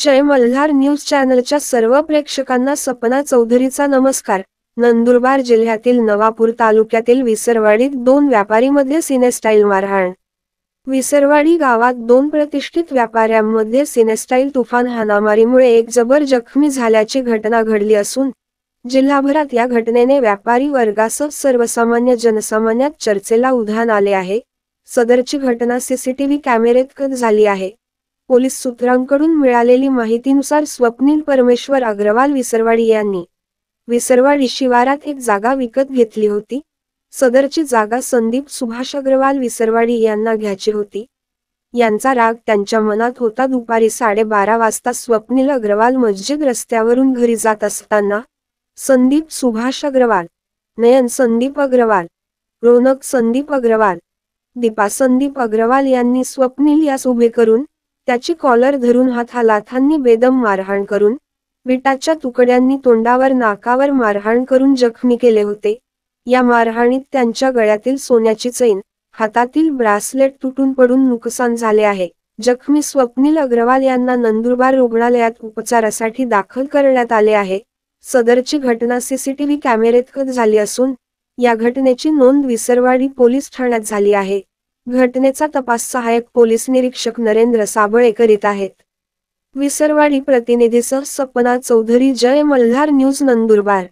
जय Malhar news चॅनलच्या सर्व प्रेक्षकांना सपना चौधरीचा नमस्कार। नंदुरबार जिल्ह्यातील नवापूर तालुक्यातील विसरवाडीत दोन व्यापारीमध्ये सिनेस्टाईल मारहाण। विसरवाडी गावात दोन प्रतिष्ठित व्यापाऱ्यांमध्ये सिनेस्टाईल तुफान हाणामारीमुळे एक जबर जखमी झाल्याची घटना घडली असून जिल्हाभरात या घटनेने व्यापारी वर्गासह सर्वसामान्य जनसामान्यात चर्चेला उधाण आले आहे। सदरची घटना सीसीटीव्ही कॅमेऱ्यात कैद झाली आहे। पोलीस सूत्रांकडून मिळालेली माहितीनुसार स्वप्नील परमेश्वर अग्रवाल विसरवाडी यांनी विसरवाडी शिवारात एक जागा विकत घेतली होती। सदरची जागा संदीप सुभाष अग्रवाल विसरवाडी यांना घ्यायची होती। यांचा राग त्यांच्या मनात होता। दुपारी 12:30 वाजता स्वप्नील अग्रवाल मस्जिद रस्त्यावरून घरी जात असताना संदीप सुभाष अग्रवाल, नयन संदीप अग्रवाल, रोनक संदीप अग्रवाल, दीपा संदीप अग्रवाल यांनी स्वप्नील यास उभे करून त्याची कॉलर धरून हातालाथांनी बेदम मारहाण करून विटाच्या तुकड्यांनी तोंडावर नाकावर मारहाण करून जखमी केले होते। या मारहाणीत त्यांच्या गळ्यातील सोन्याची चैन, हातातील ब्रासलेट तुटून पडून नुकसान झाले आहे। जखमी स्वप्नील अग्रवाल यांना नंदुरबार रुग्णालयात उपचारासाठी दाखल करण्यात आले आहे। सदरची घटना सीसीटीव्ही कॅमेऱ्यात कैद झाली असून या घटनेची नोंद विसरवाडी पोलीस ठाण्यात झाली आहे। घटनेचा तपास सहाय्यक पोलीस निरीक्षक नरेंद्र साबळे करीत आहेत। विसरवाडी प्रतिनिधीसह सपना चौधरी, जय मल्हार न्यूज, नंदुरबार।